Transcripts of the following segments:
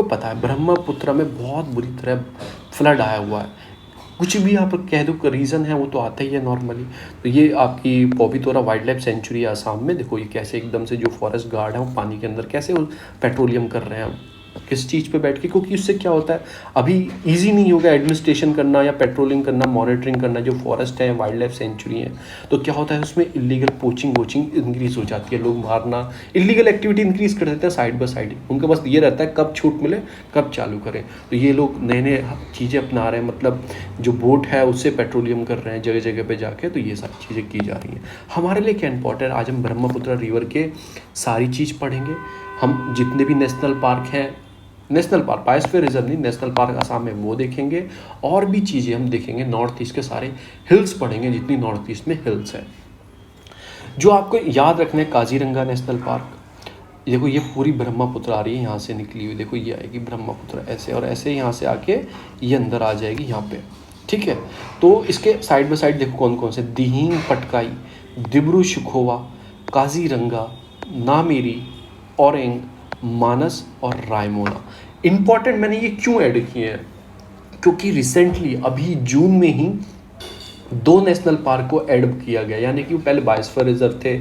को पता है ब्रह्मपुत्र में बहुत बुरी तरह फ्लड आया हुआ है। कुछ भी आप कह दो रीज़न है वो तो आता ही है नॉर्मली। तो ये आपकी पॉबितोरा वाइल्ड लाइफ सेंचुरी है आसाम में। देखो ये कैसे एकदम से जो फॉरेस्ट गार्ड है वो पानी के अंदर कैसे वो पेट्रोलियम कर रहे हैं, किस चीज़ पे बैठ के, क्योंकि उससे क्या होता है अभी इजी नहीं होगा एडमिनिस्ट्रेशन करना या पेट्रोलिंग करना, मॉनिटरिंग करना जो फॉरेस्ट है वाइल्ड लाइफ सेंचुरी है। तो क्या होता है उसमें इलीगल पोचिंग वोचिंग इंक्रीज हो जाती है, लोग मारना इलीगल एक्टिविटी इंक्रीज कर देते हैं साइड बाय साइड। उनके पास ये रहता है कब छूट मिले कब चालू करें। तो ये लोग नए नए चीज़ें अपना रहे हैं, मतलब जो बोट है उससे पेट्रोलियम कर रहे हैं जगह जगह पे जाके। तो ये सारी चीज़ें की जा रही हैं। हमारे लिए क्या इंपॉर्टेंट, आज हम ब्रह्मपुत्र रिवर के सारी चीज़ पढ़ेंगे। हम जितने भी नेशनल पार्क हैं, नेशनल पार्क बायोस्फीयर रिजर्व नहीं, नेशनल पार्क आसाम में वो देखेंगे। और भी चीज़ें हम देखेंगे, नॉर्थ ईस्ट के सारे हिल्स पढ़ेंगे जितनी नॉर्थ ईस्ट में हिल्स है। जो आपको याद रखना है काजीरंगा नेशनल पार्क, देखो ये पूरी ब्रह्मपुत्र आ रही है यहाँ से निकली हुई। देखो ये आएगी ब्रह्मपुत्र ऐसे और ऐसे यहाँ से आके ये अंदर आ जाएगी यहाँ पे, ठीक है। तो इसके साइड बाय साइड देखो कौन कौन से, दिहिंग पटकाई, दिब्रू शिखोवा, काजीरंगा, नामेरी, औरेंग, मानस और रायमोना। इम्पॉर्टेंट मैंने ये क्यों ऐड किए हैं, क्योंकि रिसेंटली अभी जून में ही 2 नेशनल पार्क को ऐड किया गया, यानी कि वो पहले बायोस्फीयर रिजर्व थे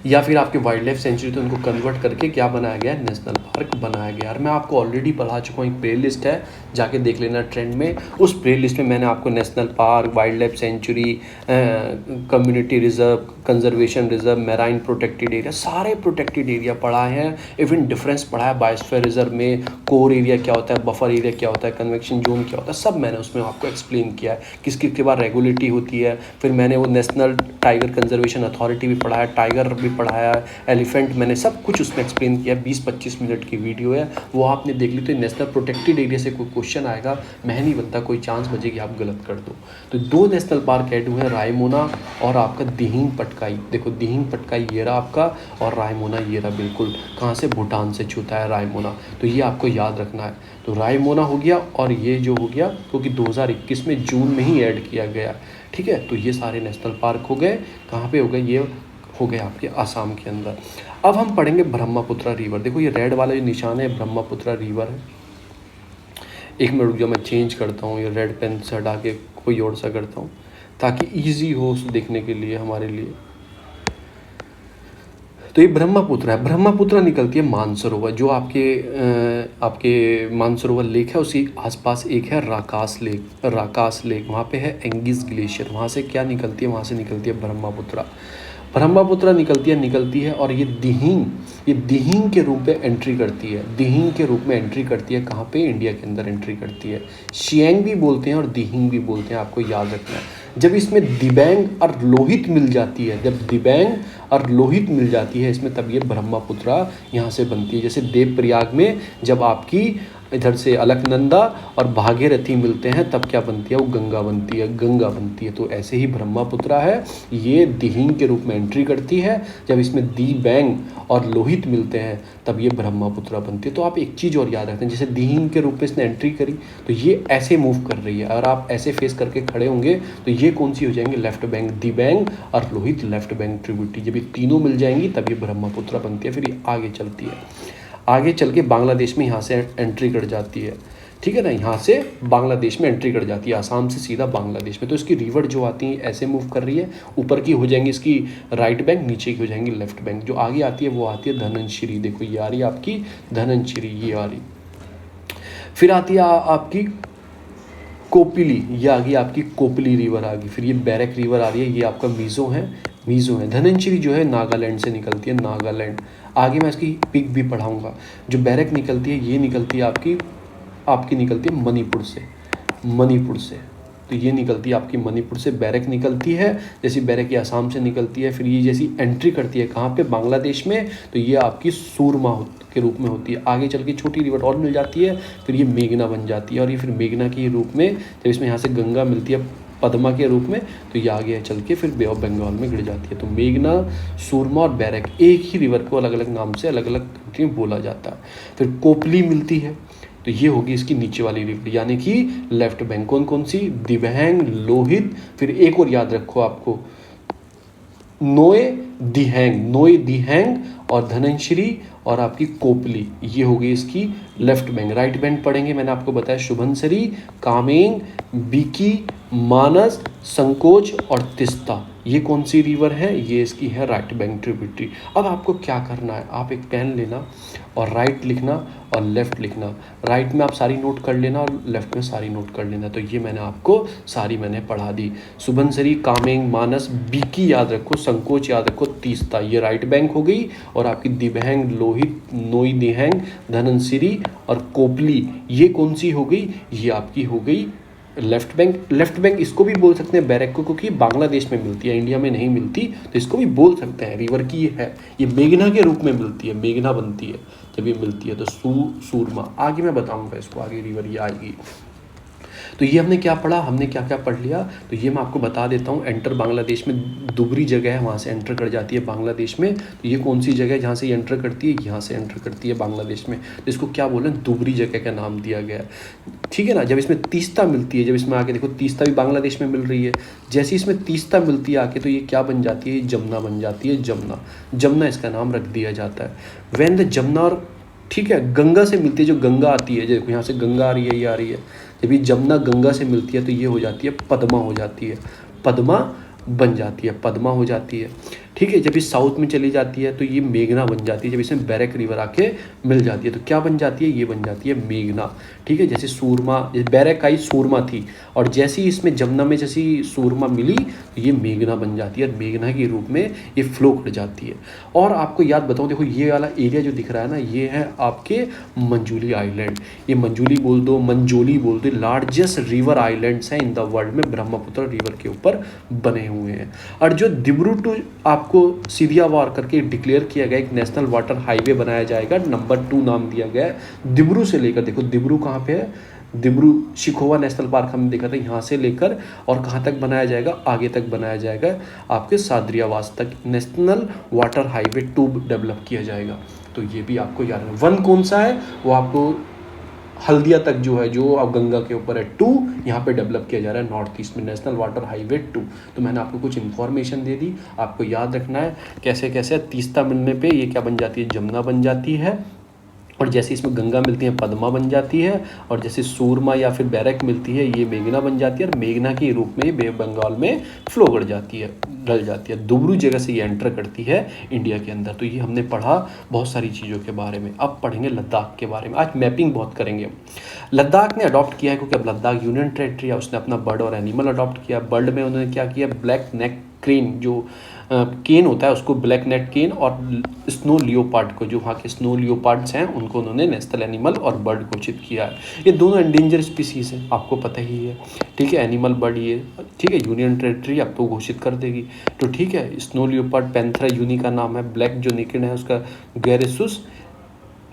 या फिर आपके वाइल्ड लाइफ सेंचुरी, तो उनको कन्वर्ट करके क्या बनाया गया, नेशनल पार्क बनाया गया। और मैं आपको ऑलरेडी पढ़ा चुका हूँ, एक प्ले लिस्ट है जाके देख लेना ट्रेंड में। उस प्ले लिस्ट में मैंने आपको national park, wild life sanctuary, community reserve, conservation reserve, marine protected area, सारे प्रोटेक्टेड एरिया पढ़ाए हैं। इवन डिफरेंस पढ़ा है बायोस्फीयर रिजर्व में, कोर एरिया क्या होता है, बफर एरिया क्या होता है, कन्वेक्शन जोन क्या होता है, सब मैंने उसमें आपको एक्सप्लेन किया है किस किस के बाद रेगुलेटरी होती है। फिर मैंने वो नेशनल टाइगर कंजर्वेशन अथॉरिटी भी पढ़ाया, टाइगर भी पढ़ाया, एलिफेंट, मैंने सब कुछ उसमें एक्सप्लेन किया। 20-25 मिनट की वीडियो है, वो आपने देख ली। तो नेशनल प्रोटेक्टेड एरिया से कोई क्वेश्चन आएगा, मैं नहीं बनता कोई चांस बचेगी आप गलत कर दो। तो 2 नेशनल पार्क ऐड हुए हैं, रायमोना और आपका दिहिंग पटकाई। देखो दिहिंग पटकाई ये रहा आपका, और रायमोना ये रहा, बिल्कुल कहाँ से, भूटान से छूता है रायमोना। तो ये आपको याद रखना है। तो रायमोना हो गया, और ये जो हो गया क्योंकि 2021 में जून में ही ऐड किया गया, ठीक है। तो ये सारे नेशनल पार्क हो गए, कहाँ पे हो गए, ये हो गए आपके आसाम के अंदर। अब हम पढ़ेंगे ब्रह्मपुत्र रिवर। देखो ये रेड वाला जो निशान है ब्रह्मपुत्र रिवर है। एक मिनट रुक जाओ, मैं चेंज करता हूँ, ये रेड पेन से हटा के कोई और सा करता हूँ ताकि इजी हो उस देखने के लिए हमारे लिए। तो ये ब्रह्मपुत्र है, ब्रह्मपुत्र निकलती है मानसरोवर, जो आपके मानसरोवर लेक है उसी आसपास एक है राकास लेक, वहाँ पे है एंगिस ग्लेशियर, वहाँ से क्या निकलती है, वहाँ से निकलती है ब्रह्मपुत्र निकलती है। और ये दिहिंग के रूप में एंट्री करती है, दिहिंग के रूप में एंट्री करती है। कहाँ पे, इंडिया के अंदर एंट्री करती है। शियांग भी बोलते हैं और दिहिंग भी बोलते हैं, आपको याद रखना है। जब इसमें दिबांग और लोहित मिल जाती है, इसमें, तब ये ब्रह्मपुत्र यहाँ से बनती है। जैसे देवप्रयाग में जब आपकी इधर से अलकनंदा और भागीरथी मिलते हैं तब क्या बनती है, वो गंगा बनती है। तो ऐसे ही ब्रह्मपुत्र है, ये दिहिंग के रूप में एंट्री करती है। जब इसमें दिबांग और लोहित मिलते हैं तब ये ब्रह्मपुत्र बनती है। तो आप एक चीज़ और याद रखते हैं, जैसे दिहिंग के रूप में इसने एंट्री करी तो ये ऐसे मूव कर रही है, और आप ऐसे फेस करके खड़े होंगे तो ये कौन सी हो जाएंगे, लेफ्ट बैंक, दिबांग और लोहित लेफ्ट बैंक ट्रिब्यूटरी। जब ये तीनों मिल जाएंगी तब ये ब्रह्मपुत्र बनती है। फिर ये आगे चलती है, आगे चल के बांग्लादेश में यहाँ से एंट्री कर जाती है, ठीक है ना। यहाँ से बांग्लादेश में एंट्री कर जाती है, आसाम से सीधा बांग्लादेश में। तो इसकी रिवर जो आती है ऐसे मूव कर रही है, ऊपर की हो जाएंगी इसकी राइट बैंक, नीचे की हो जाएंगी लेफ्ट बैंक। जो आगे आती है वो आती है धनंजयरी, देखो ये आ रही है आपकी धनंजयरी, ये आ रही। फिर आती है आपकी कोपिली, ये आ गई आपकी कोपिली रिवर आ गई। फिर ये बैरक रिवर आ रही है, ये आपका मीज़ो है। धनंजयरी जो है नागालैंड से निकलती है, नागालैंड। आगे मैं इसकी पिक भी पढ़ाऊँगा। जो बैरक निकलती है ये निकलती है आपकी निकलती है मणिपुर से। तो ये निकलती है आपकी मणिपुर से, बैरक निकलती है। जैसी बैरक ये आसाम से निकलती है, फिर ये जैसी एंट्री करती है कहाँ पे, बांग्लादेश में, तो ये आपकी सूरमा के रूप में होती है। आगे चल के छोटी रिवर और मिल जाती है, फिर ये मेघना बन जाती है। और ये फिर मेघना के रूप में जब इसमें यहाँ से गंगा मिलती है पद्मा के रूप में, तो ये आगे चल के फिर बे ऑफ बंगाल में गिर जाती है। तो मेघना, सूरमा और बैरक एक ही रिवर को अलग अलग नाम से अलग अलग कंट्री में बोला जाता है। फिर कोपली मिलती है, तो ये होगी इसकी नीचे वाली रिवर, यानी कि लेफ्ट बैंक। कौन सी, दिबांग, लोहित, फिर एक और याद रखो आपको नोए दिहैंग और धनंश्री और आपकी कोपली, ये हो गई इसकी लेफ्ट बैंक। राइट बैंक पढ़ेंगे, मैंने आपको बताया शुभंसरी, कामेंग, बीकी, मानस, संकोच और तिस्ता। ये कौन सी रिवर है? ये इसकी है राइट बैंक ट्रिब्यूटरी। अब आपको क्या करना है, आप एक पेन लेना और राइट लिखना और लेफ़्ट लिखना। राइट में आप सारी नोट कर लेना और लेफ़्ट में सारी नोट कर लेना। तो ये मैंने आपको सारी मैंने पढ़ा दी। सुबनसरी, कामेंग, मानस, बीकी याद रखो, संकोच याद रखो, तीस्ता, ये राइट बैंक हो गई। और आपकी दिव्यांग, लोहित, नोई दिहैंग, धनंसिरी और कोपली, ये कौन सी हो गई? ये आपकी हो गई लेफ्ट बैंक। लेफ्ट बैंक इसको भी बोल सकते हैं बैरक्को, क्योंकि बांग्लादेश में मिलती है, इंडिया में नहीं मिलती, तो इसको भी बोल सकते हैं रिवर की ये है। ये मेघना के रूप में मिलती है, मेघना बनती है जब ये मिलती है तो सूरमा। आगे मैं बताऊंगा इसको, आगे रिवर ये आएगी। तो ये हमने क्या पढ़ा, हमने क्या क्या पढ़ लिया, तो ये मैं आपको बता देता हूँ। एंटर बांग्लादेश में दुबरी जगह है, वहाँ से एंटर कर जाती है बांग्लादेश में। तो ये कौन सी जगह है जहाँ से ये एंटर करती है? यहाँ से एंटर करती है बांग्लादेश में। तो इसको क्या बोले, दुबरी जगह का नाम दिया गया है, ठीक है ना। जब इसमें तीस्ता मिलती है, जब इसमें आके देखो तीस्ता भी बांग्लादेश में मिल रही है, जैसे इसमें तीस्ता मिलती है आके, तो ये क्या बन जाती है? जमुना बन जाती है, जमुना। जमुना इसका नाम रख दिया जाता है। वेन द जमुना, और ठीक है, गंगा से मिलती है, जो गंगा आती है, देखो यहाँ से गंगा आ रही है, ये आ रही है, जब ये जमुना गंगा से मिलती है तो ये हो जाती है पद्मा, हो जाती है पद्मा, बन जाती है पद्मा, हो जाती है, ठीक है। जब इस साउथ में चली जाती है तो ये मेघना बन जाती है। जब इसमें बैरक रिवर आके मिल जाती है तो क्या बन जाती है? ये बन जाती है मेघना, ठीक है। जैसे सूरमा, बैरक आई सूरमा थी, और जैसे ही इसमें जमुना में जैसी सूरमा मिली तो ये मेघना बन जाती है, और मेघना के रूप में ये फ्लो कर जाती है। और आपको याद बताऊँ, देखो ये वाला एरिया जो दिख रहा है ना, ये है आपके मंजूली आइलैंड। ये मंजूली बोल दो, मंजोली बोल दो, लार्जेस्ट रिवर आइलैंड्स हैं इन द वर्ल्ड में, ब्रह्मपुत्र रिवर के ऊपर बने हुए हैं। और जो दिब्रू टू आपको सिदियावार करके डिक्लेयर किया गया, एक नेशनल वाटर हाईवे बनाया जाएगा, नंबर 2 नाम दिया गया है। दिब्रू से लेकर, देखो दिब्रू कहाँ पे है, दिब्रू शिखोवा नेशनल पार्क हमने देखा था, यहाँ से लेकर और कहाँ तक बनाया जाएगा, आगे तक बनाया जाएगा, आपके सादरियावास तक नेशनल वाटर हाईवे 2 डेवलप किया जाएगा। तो ये भी आपको याद है। 1 कौन सा है, वो आपको हल्दिया तक जो है, जो अब गंगा के ऊपर है। 2 यहाँ पे डेवलप किया जा रहा है नॉर्थ ईस्ट में, नेशनल वाटर हाईवे 2। तो मैंने आपको कुछ इन्फॉर्मेशन दे दी, आपको याद रखना है कैसे कैसे। तीस्ता मिलने पे ये क्या बन जाती है? जमुना बन जाती है, और जैसे इसमें गंगा मिलती है पद्मा बन जाती है, और जैसे सूरमा या फिर बैरक मिलती है ये मेघना बन जाती है, और मेघना के रूप में बे बंगाल में फ्लो कर जाती है, डल जाती है। दुबरू जगह से ये एंटर करती है इंडिया के अंदर। तो ये हमने पढ़ा बहुत सारी चीज़ों के बारे में। अब पढ़ेंगे लद्दाख के बारे में, आज मैपिंग बहुत करेंगे। लद्दाख ने अडॉप्ट किया है, क्योंकि अब लद्दाख यूनियन टेरेटरी है, उसने अपना बर्ड और एनिमल अडॉप्ट किया। बर्ड में उन्होंने क्या किया, ब्लैक नेक क्रेन, जो केन होता है उसको ब्लैक नेक केन, और स्नो लियोपार्ड को, जो वहाँ के स्नो लियोपार्ड्स हैं, उनको उन्होंने नेशनल एनिमल और बर्ड घोषित किया है। ये दोनों एंडेंजर स्पीसीज हैं, आपको पता ही है, ठीक है। एनिमल बर्ड ये, ठीक है, यूनियन टेरेटरी अब तो घोषित कर देगी। तो ठीक है, स्नो लियोपार्ड पैंथरा यूनी का नाम है, ब्लैक जो नेकेड है उसका गैरेसुस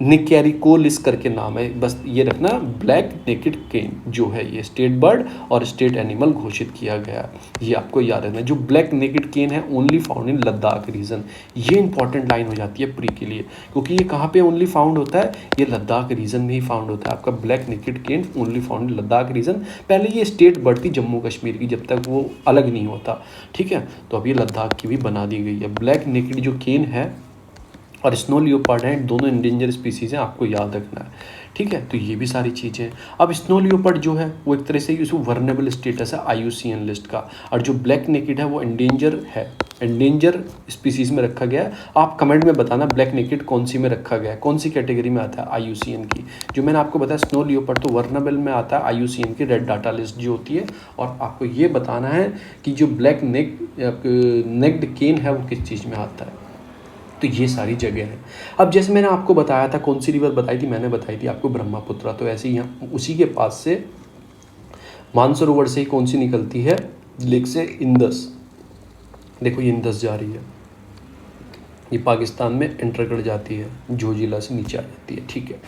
निकैरिकोलिस करके नाम है, बस ये रखना, ब्लैक नेकेड केन जो है ये स्टेट बर्ड और स्टेट एनिमल घोषित किया गया, ये आपको याद रखना। जो ब्लैक नेकेड केन है only found in Ladakh region, ये इंपॉर्टेंट लाइन हो जाती है प्री के लिए, क्योंकि ये कहाँ पे ओनली फाउंड होता है? ये लद्दाख रीजन में ही फाउंड होता है आपका black naked cane, only found in Ladakh region. पहले ये स्टेट बर्ड थी जम्मू कश्मीर की, जब तक वो अलग नहीं होता, ठीक है। तो अब ये लद्दाख की भी बना दी गई है। ब्लैक नेकेड जो केन है और स्नो लियोपार्ड है, दोनों इंडेंजर स्पीसीज़ हैं, आपको याद रखना है, ठीक है। तो ये भी सारी चीज़ें हैं। अब स्नो लियोपार्ड जो है वो एक तरह से उसको वर्नेबल स्टेटस है IUCN लिस्ट का, और जो ब्लैक नेकेड है वो एंडेंजर है, एंडेंजर स्पीसीज़ में रखा गया है। आप कमेंट में बताना ब्लैक नेकेड कौन सी में रखा गया है, कौन सी कैटेगरी में आता है IUCN की। जो मैंने आपको बताया स्नो लियोपार्ड तो वर्नेबल में आता है IUCN की रेड डाटा लिस्ट जो होती है। और आपको ये बताना है कि जो ब्लैक नेक्ड केन है वो किस चीज़ में आता है। तो ये सारी जगह हैं। अब जैसे मैंने आपको बताया था, कौन सी रिवर बताई थी, मैंने बताई थी आपको ब्रह्मपुत्र। तो ऐसे ही यहाँ उसी के पास से मानसरोवर से ही कौन सी निकलती है, लेक से इंदस। देखो ये इंदस जा रही है, ये पाकिस्तान में एंटर कर जाती है, जोजिला से नीचे आ जाती है, ठीक है।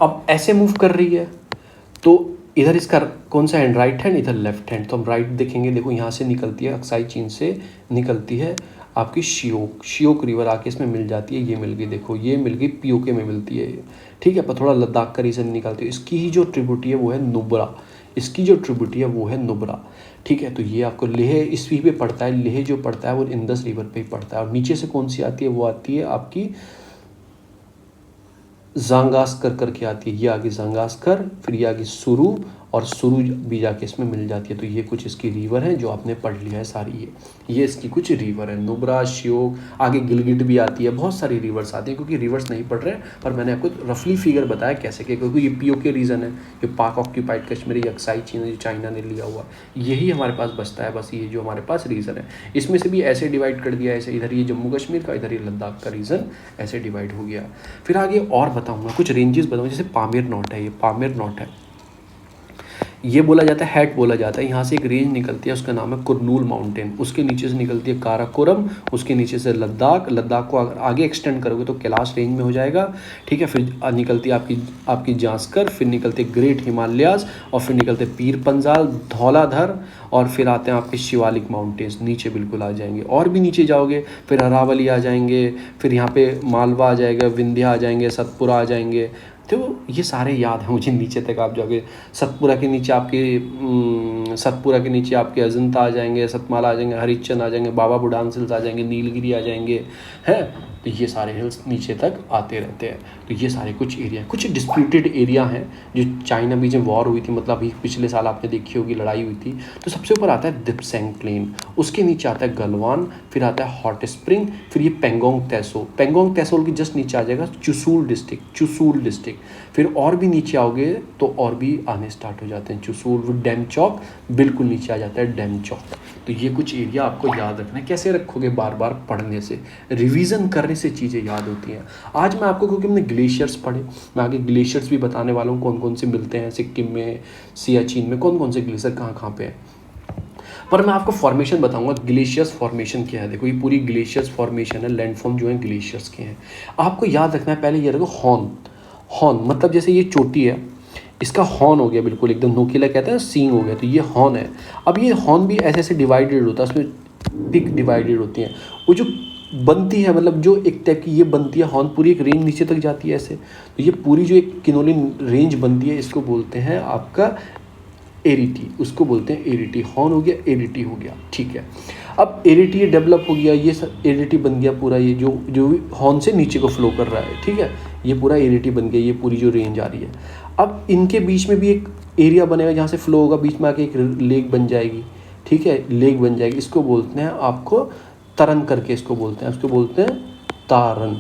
अब ऐसे मूव कर रही है, तो इधर इसका कौन सा हैंड, राइट हैंड, इधर लेफ्ट हैंड। तो हम राइट देखेंगे, देखो यहाँ से निकलती है, अक्साई चीन से निकलती है आपकी शियोक रिवर आके इसमें मिल जाती है, ये मिल गई, देखो ये मिल गई, POK में मिलती है, ठीक है। पर थोड़ा लद्दाख का रीजन निकालती है। इसकी ही जो ट्रिब्यूटरी है वो है नुब्रा, इसकी जो ट्रिब्यूटरी है वो है नुब्रा, ठीक है। तो ये आपको लेह इसी पे पड़ता है, लेह जो पड़ता है वो इंदस रिवर पे ही पड़ता है। और नीचे से कौन सी आती है, वो आती है आपकी जांगास्कर करके आती है, ये आगे जांगास्कर, फिर ये आगे सुरु, और सुरु भी जाके इसमें मिल जाती है। तो ये कुछ इसकी रिवर हैं जो आपने पढ़ लिया है सारी, ये इसकी कुछ रिवर है, नुब्रा, श्योक, आगे गिलगिट भी आती है, बहुत सारी रिवर्स आती हैं। क्योंकि रिवर्स नहीं पढ़ रहे हैं, पर मैंने आपको रफली फिगर बताया कैसे के, क्योंकि ये पीओके रीजन है, जो पाक ऑक्यूपाइड कश्मीर, अक्साई चीन जो चाइना ने लिया हुआ, यही हमारे पास बचता है, बस ये जो हमारे पास रीजन है। इसमें से भी ऐसे डिवाइड कर दिया, ऐसे इधर ये जम्मू कश्मीर का, इधर ये लद्दाख का रीजन ऐसे डिवाइड हो गया। फिर आगे और बताऊँगा, कुछ रेंजेस बताऊँगा, जैसे पामीर नॉट है, ये पामीर नॉट है, ये बोला जाता है, हैट बोला जाता है। यहाँ से एक रेंज निकलती है, उसका नाम है कुरनूल माउंटेन, उसके नीचे से निकलती है काराकोरम, उसके नीचे से लद्दाख, लद्दाख को अगर आगे एक्सटेंड करोगे तो कैलाश रेंज में हो जाएगा, ठीक है। फिर निकलती है आपकी जांस्कर, फिर निकलती है ग्रेट हिमालयाज, और फिर निकलते पीर पंजाल, धौलाधर, और फिर आते हैं आपके शिवालिक माउंटेन्स, नीचे बिल्कुल आ जाएंगे। और भी नीचे जाओगे फिर अरावली आ जाएंगे, फिर यहाँ पे मालवा आ जाएगा, विंध्या आ जाएंगे, सतपुरा आ जाएंगे। तो ये सारे याद हैं मुझे, नीचे तक आप जाओगे, सतपुरा के नीचे आपके अजंता आ जाएंगे, सतमाला आ जाएंगे, हरिश्चंद्र आ जाएंगे, बाबा बुडान हिल्स आ जाएंगे, नीलगिरी आ जाएंगे, हैं। तो ये सारे हिल्स नीचे तक आते रहते हैं। तो ये सारे कुछ एरिया, कुछ डिस्प्यूटेड एरिया हैं जो चाइना बीच में वॉर हुई थी, मतलब अभी पिछले साल आपने देखी होगी लड़ाई हुई थी। तो सबसे ऊपर आता है दिपसेंग प्लेन, उसके नीचे आता है गलवान, फिर आता है हॉट स्प्रिंग, फिर ये पेंगोंग तैसो, पेंगोंग तैसोल की जस्ट नीचे आ जाएगा चुसूल डिस्ट्रिक्ट। फिर और भी नीचे आओगे तो और भी आने स्टार्ट हो जाते हैं, चुसूल, डैमचौक, बिल्कुल नीचे आ जाता है डैमचौक। तो ये कुछ एरिया आपको याद रखना है। कैसे रखोगे, बार बार पढ़ने से, रिवीजन करने से चीज़ें याद होती हैं। आज मैं आपको, क्योंकि हमने ग्लेशियर्स पढ़े, मैं आगे ग्लेशियर्स भी बताने वाला हूँ, कौन कौन से मिलते हैं सिक्किम में, सियाचिन में, कौन कौन से ग्लेशियर कहाँ कहाँ पे हैं। पर मैं आपको फॉर्मेशन बताऊंगा, ग्लेशियर्स फॉर्मेशन क्या है। देखो ये पूरी ग्लेशियर्स फॉर्मेशन है, लैंडफॉर्म जो है ग्लेशियर्स के हैं। आपको याद रखना है, पहले ये रखो हॉर्न, मतलब जैसे ये चोटी है, इसका हॉर्न हो गया बिल्कुल एकदम नोकीला, कहते हैं सींग हो गया, तो ये हॉर्न है। अब ये हॉर्न भी ऐसे ऐसे डिवाइडेड होता है, उसमें पिक डिवाइडेड होती हैं, वो जो बनती है, मतलब जो एक टाइप की ये बनती है हॉर्न, पूरी एक रेंज नीचे तक जाती है ऐसे। तो ये पूरी जो एक किनोलिन रेंज बनती है, इसको बोलते हैं आपका एरिटी, उसको बोलते हैं एरिटी। हॉर्न हो गया, एरिटी हो गया, ठीक है। अब एरिटी डेवलप हो गया, ये एरिटी बन गया पूरा, ये जो हॉर्न से नीचे को फ्लो कर रहा है, ठीक है, ये पूरा एरिटी बन गया, ये पूरी जो रेंज आ रही है। अब इनके बीच में भी एक एरिया बनेगा जहाँ से फ्लो होगा, बीच में आके एक लेक बन जाएगी, ठीक है, लेक बन जाएगी, इसको बोलते हैं आपको तरन करके, इसको बोलते हैं तारन,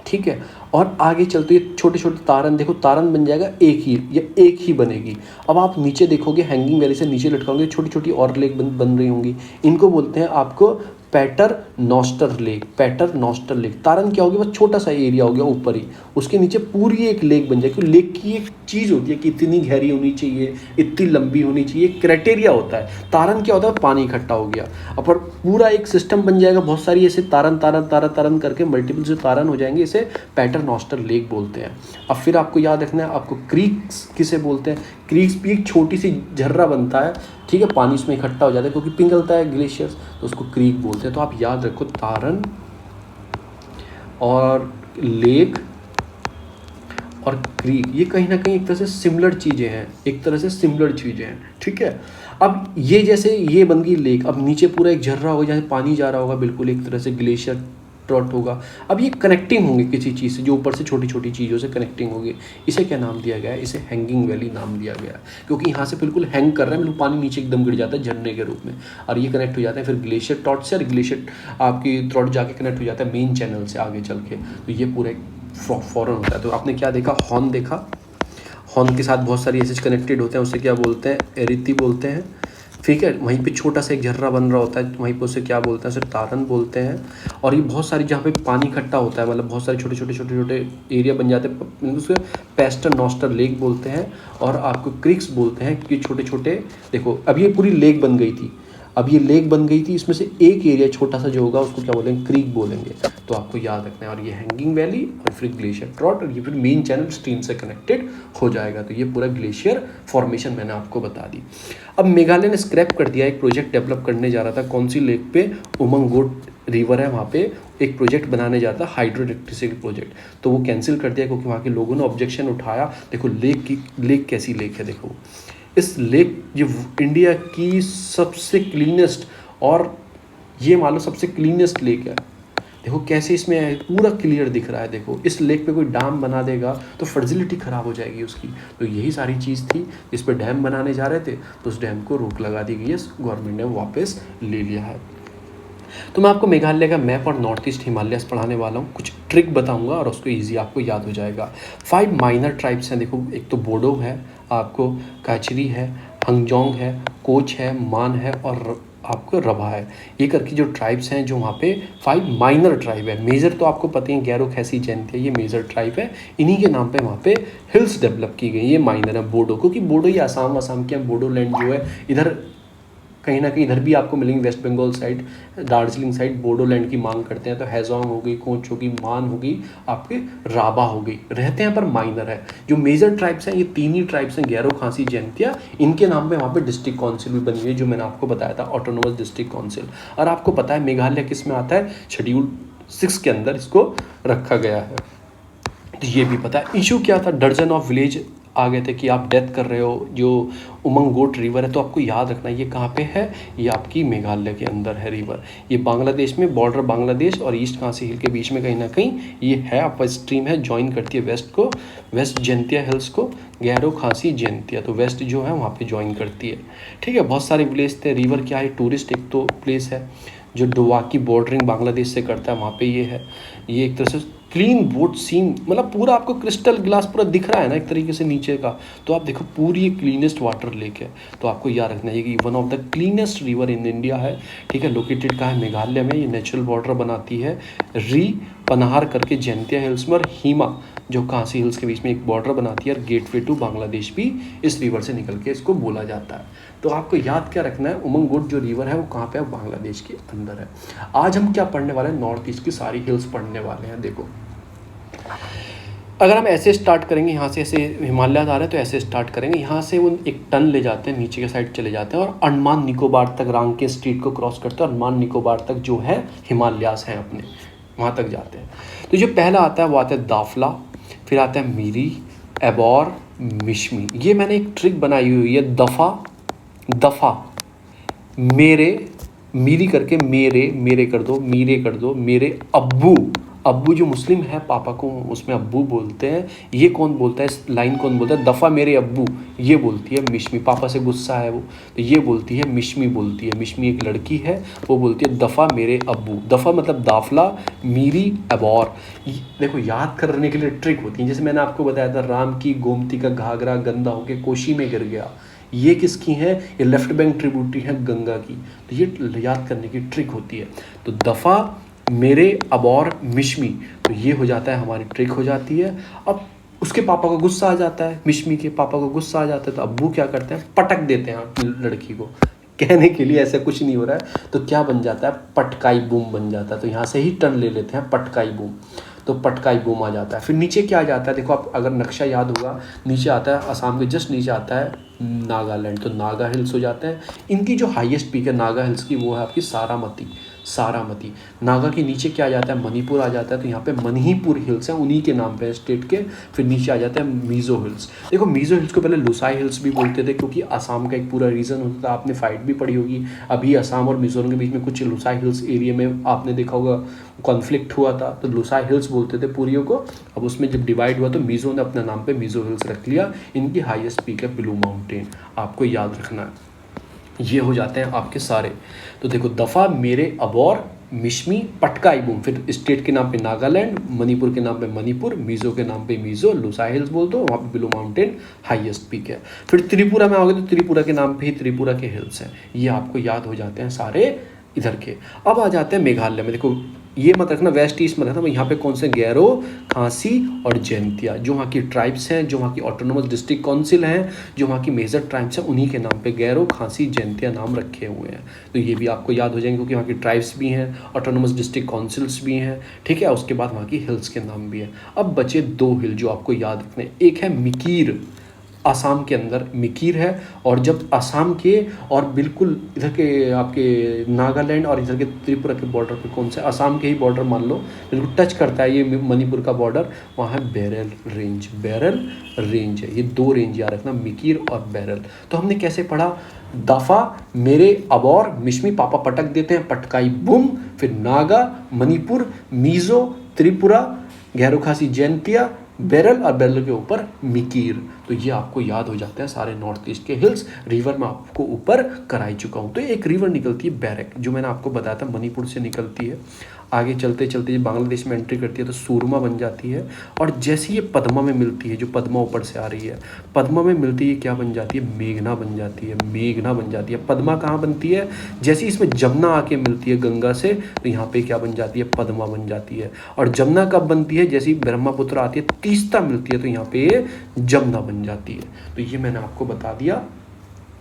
ठीक है। और आगे चलते ये छोटे छोटे तारन, देखो तारन बन जाएगा एक ही बनेगी। अब आप नीचे देखोगे, हैंगिंग वैली से नीचे लटकाओगे, छोटी छोटी और लेक बन रही होंगी, इनको बोलते हैं आपको पैटरनॉस्टर लेक। तारन क्या होगी, बस छोटा सा एरिया हो गया ऊपर ही, उसके नीचे पूरी एक लेक बन जाएगी। लेक की एक चीज़ होती है कि इतनी गहरी होनी चाहिए, इतनी लंबी होनी चाहिए, क्राइटेरिया होता है। तारन क्या होता है, पानी इकट्ठा हो गया, अब पर पूरा एक सिस्टम बन जाएगा, बहुत सारी ऐसे तारन करके मल्टीपल जो तारन हो जाएंगे, इसे पैटरनॉस्टर लेक बोलते हैं। अब फिर आपको याद रखना है, आपको क्रीक्स किसे बोलते हैं। क्रीक्स भी एक छोटी सी झर्रा बनता है, ठीक है, पानी उसमें इकट्ठा हो जाता है क्योंकि पिघलता है ग्लेशियर्स, तो उसको क्रीक बोलते हैं। तो आप याद रखो, तारन और लेक और क्रीक, ये कहीं ना कहीं एक तरह से सिमिलर चीज़ें हैं, ठीक है। अब ये जैसे ये बन गई लेक, अब नीचे पूरा एक झर्रा होगा जहाँ पानी जा रहा होगा, बिल्कुल एक तरह से ग्लेशियर ट्रॉट होगा। अब ये कनेक्टिंग होंगे किसी चीज़ से, जो ऊपर से छोटी छोटी चीज़ों से कनेक्टिंग होगी। इसे क्या नाम दिया गया है, इसे हैंगिंग वैली नाम दिया गया है, क्योंकि यहाँ से बिल्कुल हैंग कर रहा है, बिल्कुल पानी नीचे एकदम गिर जाता है झरने के रूप में, और ये कनेक्ट हो जाता है फिर ग्लेशियर ट्रॉट से, और ग्लेशियर आपकी ट्रॉट जाके कनेक्ट हो जाता है मेन चैनल से आगे चल के। तो ये पूरा एक फॉरन होता है। तो आपने क्या देखा, हॉर्न देखा, हॉर्न के साथ बहुत सारी ऐसे कनेक्टेड होते हैं, उसे क्या बोलते हैं, एरिती बोलते हैं, ठीक है। वहीं पे छोटा सा एक झर्रा बन रहा होता है, वहीं पे उसे क्या बोलते हैं, सिर्फ तारन बोलते हैं। और ये बहुत सारी जहाँ पे पानी इकट्ठा होता है, मतलब बहुत सारे छोटे छोटे एरिया बन जाते हैं, उसे पैटरनॉस्टर लेक बोलते हैं। और आपको क्रिक्स बोलते हैं कि छोटे छोटे, देखो अब ये पूरी लेक बन गई थी, इसमें से एक एरिया छोटा सा जो होगा उसको क्या बोलेंगे, क्रीक बोलेंगे। तो आपको याद रखना है। और ये हैंगिंग वैली और फिर ग्लेशियर ट्रॉट, और ये फिर मेन चैनल स्ट्रीम से कनेक्टेड हो जाएगा। तो ये पूरा ग्लेशियर फॉर्मेशन मैंने आपको बता दी। अब मेघालय ने स्क्रैप कर दिया, एक प्रोजेक्ट डेवलप करने जा रहा था, कौन सी लेक पे, उमंगोट रिवर है वहाँ पे, एक प्रोजेक्ट बनाने जाता हाइड्रो इलेक्ट्रिसिटी प्रोजेक्ट, तो वो कैंसिल कर दिया क्योंकि वहाँ के लोगों ने ऑब्जेक्शन उठाया। देखो लेक कैसी लेक है, देखो इस लेक ये इंडिया की सबसे क्लीनेस्ट और ये मान लो सबसे क्लीनेस्ट लेक है। देखो कैसे इसमें पूरा क्लियर दिख रहा है। देखो इस लेक पे कोई डैम बना देगा तो फर्टिलिटी ख़राब हो जाएगी उसकी। तो यही सारी चीज़ थी, इस पर डैम बनाने जा रहे थे तो उस डैम को रोक लगा दी गई है, गवर्नमेंट ने वापस ले लिया है। तो मैं आपको मेघालय का मैप और नॉर्थ ईस्ट हिमालयस पढ़ाने वाला हूँ, कुछ ट्रिक बताऊँगा और उसको ईजी आपको याद हो जाएगा। 5 माइनर ट्राइब्स हैं। देखो एक तो बोडो है, आपको काचरी है, हंगजोंग है, कोच है, मान है और आपको रभा है। ये करके जो ट्राइब्स हैं जो वहाँ पे 5 माइनर ट्राइब है। मेजर तो आपको पता ही है, गैरो खैसी जैंतिया ये मेजर ट्राइब है, इन्हीं के नाम पे वहाँ पे हिल्स डेवलप की गई। ये माइनर है बोडो, क्योंकि बोडो ये आसाम के बोडो लैंड जो है इधर कहीं ना कहीं इधर भी आपको मिलेंगे, West Bengal side, Darjeeling side Bodoland की मांग करते हैं। तो हैजोंग हो गई, कोच होगी, मान होगी, आपके राबा हो गई, रहते हैं पर माइनर है। जो मेजर ट्राइब्स हैं ये 3 ही ट्राइब्स हैं, गैरो खासी जैंतिया, इनके नाम पे वहाँ पे डिस्ट्रिक्ट काउंसिल भी बनी हुई है, जो मैंने आपको बताया था, ऑटोनोमस डिस्ट्रिक्ट काउंसिल। और आपको पता है मेघालय किस में आता है, शेड्यूल 6 के अंदर इसको रखा गया है। तो ये भी पता है। इशू क्या था, दर्जन ऑफ विलेज आ गए थे कि आप डेथ कर रहे हो। जो उमंग गोट रिवर है, तो आपको याद रखना ये कहाँ पे है, ये आपकी मेघालय के अंदर है रिवर। ये बांग्लादेश में, बॉर्डर बांग्लादेश और ईस्ट खासी हिल के बीच में कहीं ना कहीं ये है, अपर स्ट्रीम है, ज्वाइन करती है वेस्ट को, वेस्ट जैंतिया हिल्स को, गैरो खासी जैंतिया, तो वेस्ट जो है वहाँ पे ज्वाइन करती है। ठीक है, बहुत सारे विलेज थे। रिवर क्या है, टूरिस्ट एक तो प्लेस है जो डोवाकी बॉर्डरिंग बांग्लादेश से करता है, वहाँ पे ये है। ये एक तरह से क्लीन बोट सीन, मतलब पूरा आपको क्रिस्टल ग्लास पूरा दिख रहा है ना एक तरीके से नीचे का। तो आप देखो पूरी क्लीनेस्ट वाटर लेक है। तो आपको याद रखना है कि one of the cleanest river in India है। ठीक है, लोकेटेड कहाँ है, मेघालय में। ये नेचुरल वाटर बनाती है री पनहार करके जैंतिया हिल्स में, और हीमा जो कांसी हिल्स के बीच में एक बॉर्डर बनाती है, और गेटवे टू बांग्लादेश भी इस रिवर से निकल के इसको बोला जाता है। तो आपको याद क्या रखना है, उमंग गोट जो रिवर है वो कहाँ पे है, बांग्लादेश के अंदर है। आज हम क्या पढ़ने वाले हैं, नॉर्थ ईस्ट की सारी हिल्स पढ़ने वाले हैं। देखो अगर हम ऐसे स्टार्ट करेंगे, यहाँ से ऐसे हिमालय आ रहे हैं तो ऐसे स्टार्ट करेंगे, यहाँ से वो एक टर्न ले जाते हैं, नीचे के साइड चले जाते हैं और अंडमान निकोबार तक रांके स्ट्रीट को क्रॉस करते हैं। अंडमान निकोबार तक जो है हिमालयास हैं अपने, वहाँ तक जाते हैं। तो जो पहला आता है वो आता है दाफला, फिर आता है मीरी, एबॉर, मिशमी। ये मैंने एक ट्रिक बनाई हुई है, दफ़ा मेरे, मीरी करके मेरे, मेरे कर दो, मीरे कर दो, मेरे अब्बू। अब्बू जो मुस्लिम है, पापा को उसमें अब्बू बोलते हैं। ये कौन बोलता है, इस लाइन कौन बोलता है, दफ़ा मेरे अब्बू, ये बोलती है मिशमी। पापा से गुस्सा है वो, तो ये बोलती है मिशमी, बोलती है मिशमी, एक लड़की है, वो बोलती है दफ़ा मेरे अब्बू। दफ़ा मतलब दाफला, मीरी, अबौर। देखो याद करने के लिए ट्रिक होती है, जैसे मैंने आपको बताया था, राम की गोमती का घाघरा गंदा होकर कोशी में गिर गया, ये किसकी है, ये लेफ्ट बैंक ट्रिब्यूटरी है गंगा की। तो ये याद करने की ट्रिक होती है। तो दफ़ा मेरे अबौर मिशमी, तो ये हो जाता है, हमारी ट्रिक हो जाती है। अब उसके पापा को गुस्सा आ जाता है, मिशमी के पापा को गुस्सा आ जाता है, तो अब्बू क्या करते हैं, पटक देते हैं लड़की को। कहने के लिए ऐसा कुछ नहीं हो रहा है, तो क्या बन जाता है, पटकाई बूम बन जाता है। तो यहाँ से ही टर्न ले लेते हैं, पटकाई बूम, तो पटकाई बूम आ जाता है। फिर नीचे क्या आ जाता है, देखो आप अगर नक्शा याद होगा, नीचे आता है असम के जस्ट नीचे आता है नागालैंड, तो नागा हिल्स हो जाते हैं। इनकी जो हाईएस्ट पीक है नागा हिल्स की, वो है आपकी सारामती। नागा के नीचे क्या आ जाता है, मणिपुर आ जाता है, तो यहाँ पे मणिपुर हिल्स हैं, उन्हीं के नाम पे स्टेट के। फिर नीचे आ जाता है मीज़ो हिल्स। देखो मीज़ो हिल्स को पहले लुसाई हिल्स भी बोलते थे, क्योंकि असम का एक पूरा रीजन होता था। आपने फाइट भी पढ़ी होगी, अभी असम और मिजोरम के बीच में कुछ लुसाई हिल्स एरिया में आपने देखा होगा कॉन्फ्लिक्ट हुआ था, तो लुसाई हिल्स बोलते थे पूरियों को। अब उसमें जब डिवाइड हुआ तो मीज़ो ने अपने नाम पे मीज़ो हिल्स रख लिया। इनकी हाईएस्ट पीक है ब्लू माउंटेन, आपको याद रखना है। ये हो जाते हैं आपके सारे। तो देखो दफ़ा मेरे अबौर मिशमी पटकाई बूम, फिर स्टेट के नाम पे नागालैंड, मणिपुर के नाम पे मणिपुर, मिज़ो के नाम पे मिज़ो, लुसाई हिल्स बोल दो, वहाँ पे ब्लू माउंटेन हाईएस्ट पीक है। फिर त्रिपुरा में आओगे तो त्रिपुरा के नाम पे ही त्रिपुरा के हिल्स हैं। ये आपको याद हो जाते हैं सारे इधर के। अब आ जाते हैं मेघालय में। देखो ये मत रखना वेस्ट ईस्ट मत रखना, यहाँ पे कौन से, गैरो, खासी और जैंतिया, जो वहाँ की ट्राइब्स हैं, जो वहाँ की ऑटोनोमस डिस्ट्रिक्ट काउंसिल हैं, जो वहाँ की मेजर ट्राइब्स हैं, उन्हीं के नाम पे गैरो, खासी, जैंतिया नाम रखे हुए हैं। तो ये भी आपको याद हो जाएंगे, क्योंकि वहाँ की ट्राइब्स भी हैं, ऑटोनोमस डिस्ट्रिक्ट काउंसिल्स भी हैं। ठीक है, उसके बाद वहाँ की हिल्स के नाम भी हैं। अब बचे 2 हिल जो आपको याद रखने, एक है मिकीर, आसाम के अंदर मिकीर है, और जब आसाम के और बिल्कुल इधर के आपके नागालैंड और इधर के त्रिपुरा के बॉर्डर पे, कौन से आसाम के ही बॉर्डर मान लो, बिल्कुल टच करता है ये मणिपुर का बॉर्डर, वहाँ है बेरल रेंज। बेरल रेंज है, ये 2 रेंज याद रखना, मिकीर और बेरल। तो हमने कैसे पढ़ा, दफा मेरे अबौर मिश्मी पापा पटक देते हैं, पटकाई बुम, फिर नागा, मणिपुर, मिजो, त्रिपुरा, गैरो खासी जैंतिया, बेरल, और बेरल के ऊपर मिकीर। तो ये आपको याद हो जाते हैं सारे नॉर्थ ईस्ट के हिल्स। रिवर मैं आपको ऊपर कराई चुका हूँ। तो एक रिवर निकलती है बैरक, जो मैंने आपको बताया था मणिपुर से निकलती है, आगे चलते चलते ये बांग्लादेश में एंट्री करती है तो सूरमा बन जाती है, और जैसे ये पद्मा में मिलती है, जो पद्मा ऊपर से आ रही है, पद्मा में मिलती है क्या बन जाती है, मेघना बन जाती है। मेघना बन जाती है। पद्मा कहाँ बनती है, जैसे इसमें जमुना आके मिलती है गंगा से, तो यहाँ पे क्या बन जाती है, पद्मा बन जाती है। और जमुना कब बनती है, जैसे ब्रह्मपुत्र आती है, तीस्ता मिलती है, तो यहाँ पे जमुना बन जाती है। तो ये मैंने आपको बता दिया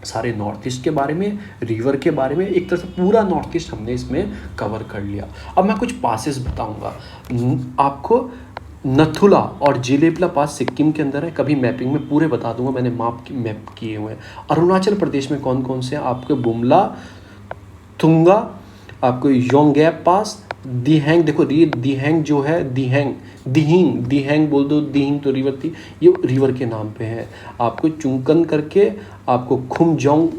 सारे नॉर्थ ईस्ट के बारे में, रिवर के बारे में। एक तरह से पूरा नॉर्थ ईस्ट हमने इसमें कवर कर लिया। अब मैं कुछ पासेस बताऊंगा आपको। नथुला और जिलेबला पास सिक्किम के अंदर है, कभी मैपिंग में पूरे बता दूंगा, मैंने मैप किए हुए हैं। अरुणाचल प्रदेश में कौन कौन से हैं, आपके बुमला, थुंगा, आपको योंगैप पास, दिहैंग, देखो दिहैंग जो है, दिहिंग बोल दो, दिहिंग तो रिवर थी, ये रिवर के नाम पे है। आपको चुंकन करके, आपको खुमजोंग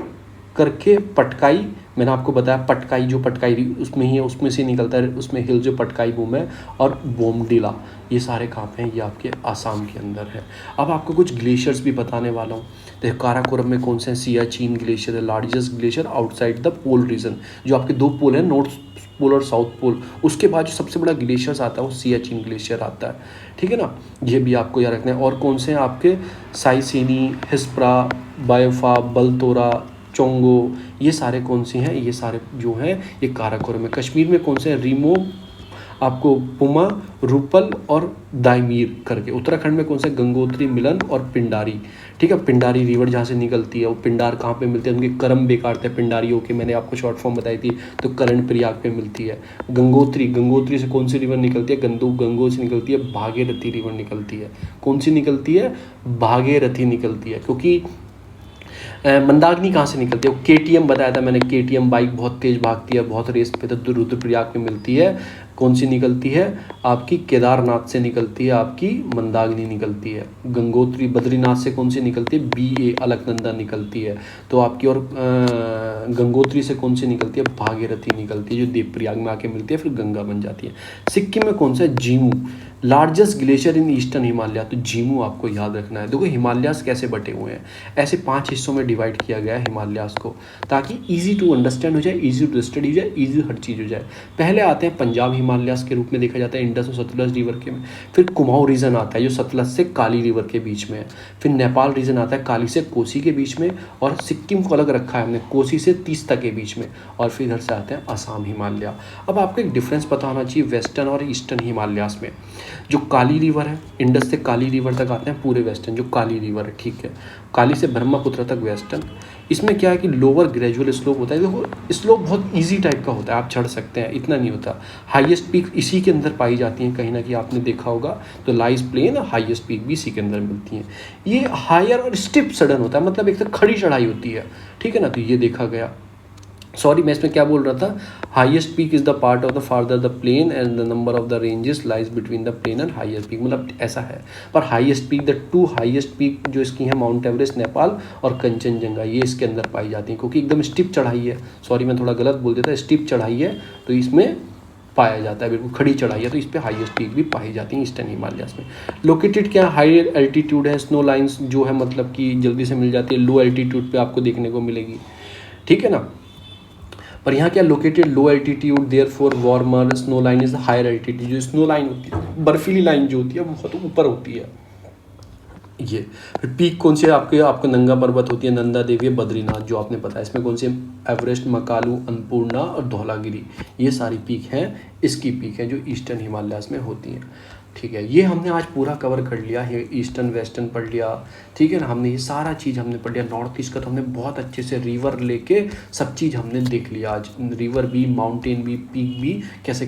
करके, पटकाई, मैंने आपको बताया पटकाई, जो पटकाई उसमें ही है, उसमें से निकलता है, उसमें हिल जो पटकाई बूम है, और बोमडिला, ये सारे कहाँ पे हैं, ये आपके आसाम के अंदर है। अब आपको कुछ ग्लेशियर्स भी बताने वाला हूँ। तो काराकोरम में कौन से हैं, सियाचिन ग्लेशियर है, largest glacier outside the pole region, जो आपके 2 पोल हैं, नॉर्थ पोल और साउथ पोल, उसके बाद जो सबसे बड़ा ग्लेशियर्स आता है वो सियाचिन ग्लेशियर आता है, ठीक है ना, ये भी आपको याद रखना है। और कौन से हैं आपके, साइसिनी, हिस्प्रा, बायोफा, बलतोरा, चोंगो, ये सारे कौन से हैं, ये सारे जो हैं ये काराकोरम में। कश्मीर में कौन से हैं, रीमो, आपको पुमा, रूपल और दाइमीर करके। उत्तराखंड में कौन सा, गंगोत्री, मिलन और पिंडारी, ठीक है। पिंडारी रिवर जहाँ से निकलती है, वो पिंडार कहाँ पे मिलते हैं, उनके कर्म बेकारते हैं पिंडारियों के, मैंने आपको शॉर्ट फॉर्म बताई थी, तो करण प्रयाग पे मिलती है। गंगोत्री से कौन सी रिवर निकलती है, गंगो से निकलती है, भागीरथी रिवर निकलती है। कौन सी निकलती है, भागीरथी निकलती है, क्योंकि मंदाकिनी कहाँ से निकलती है, केटीएम बताया था मैंने, केटीएम बाइक बहुत तेज भागती है, बहुत रेस पे, तो रुद्रप्रयाग में मिलती है। कौन सी निकलती है, आपकी केदारनाथ से निकलती है, आपकी मंदाकिनी निकलती है। गंगोत्री बद्रीनाथ से कौन सी निकलती है, BA अलकनंदा निकलती है। तो आपकी, और गंगोत्री से कौन सी निकलती है, भागीरथी निकलती है, जो देवप्रयाग में आके मिलती है, फिर गंगा बन जाती है। सिक्किम में कौन सा है, Zemu, largest glacier in eastern Himalaya, तो जीमू आपको याद रखना है। देखो हिमालयास कैसे बटे हुए हैं, ऐसे 5 हिस्सों में डिवाइड किया गया है हिमालयास को, ताकि इजी टू अंडरस्टैंड हो जाए, इजी टू स्टडी हो जाए, इजी हर चीज़ हो जाए। पहले आते हैं पंजाब हिमालयास के रूप में देखा जाता है, इंडस और सतलज रिवर के में। फिर कुमाऊं रीजन आता है, जो सतलज से काली रिवर के बीच में है। फिर नेपाल रीजन आता है, काली से कोसी के बीच में, और सिक्किम को अलग रखा है हमने, कोसी से तीस्ता के बीच में। और फिर इधर से आते हैं असम हिमालय। अब आपको एक डिफरेंस पता होना चाहिए वेस्टर्न और ईस्टर्न हिमालयास में। जो काली रिवर है, इंडस से काली रिवर तक आते हैं पूरे वेस्टर्न, जो काली रिवर है, ठीक है, काली से ब्रह्मपुत्र तक वेस्टर्न। इसमें क्या है कि लोअर ग्रेजुअल स्लोप होता है। देखो स्लोप बहुत इजी टाइप का होता है, आप चढ़ सकते हैं, इतना नहीं होता। हाईएस्ट पीक इसी के अंदर पाई जाती हैं, कहीं ना कहीं आपने देखा होगा, तो लाइस प्लेन और हाईएस्ट पीक भी इसी के अंदर मिलती हैं। ये हायर और स्टिप सडन होता है, मतलब एक तो खड़ी चढ़ाई होती है, ठीक है ना, तो ये देखा गया। सॉरी मैं इसमें क्या बोल रहा था, highest peak is the part of the farther the plain and the number of the ranges lies between the plain and highest peak, मतलब ऐसा है। पर highest peak, the 2 highest peak जो इसकी है, माउंट एवरेस्ट नेपाल और कंचनजंगा, ये इसके अंदर पाई जाती हैं, क्योंकि एकदम स्टिप चढ़ाई है। सॉरी मैं थोड़ा गलत बोल देता, स्टिप चढ़ाई है तो इसमें पाया जाता है, बिल्कुल खड़ी चढ़ाई है, तो इस पर हाईएस्ट पीक भी पाई जाती हैं ईस्टर्न हिमालयास में। लोकेटेड क्या, हाई एल्टीट्यूड है, स्नो लाइन्स जो है मतलब कि जल्दी से मिल जाती है, लो एल्टीट्यूड पे आपको देखने को मिलेगी, ठीक है ना। पर यहाँ क्या, located low altitude, therefore warmer, snow line is higher altitude. जो स्नो लाइन होती है, बर्फीली लाइन जो होती है, बहुत ऊपर होती है ये। फिर पीक कौन सी है आपको नंगा पर्वत होती है, नंदा देवी, बद्रीनाथ जो आपने पता है। इसमें कौन सी है, एवरेस्ट, मकालू, अन्नपूर्णा और धौलागिरी, ये सारी पीक हैं, इसकी पीक है जो ईस्टर्न हिमालयास में होती हैं, ठीक है। ये हमने आज पूरा कवर कर लिया है, ईस्टर्न वेस्टर्न पढ़ लिया, ठीक है ना, हमने ये सारा चीज़ हमने पढ़ लिया। नॉर्थ ईस्ट का तो हमने बहुत अच्छे से रिवर लेके सब चीज़ हमने देख लिया आज, रिवर भी, माउंटेन भी, पीक भी कैसे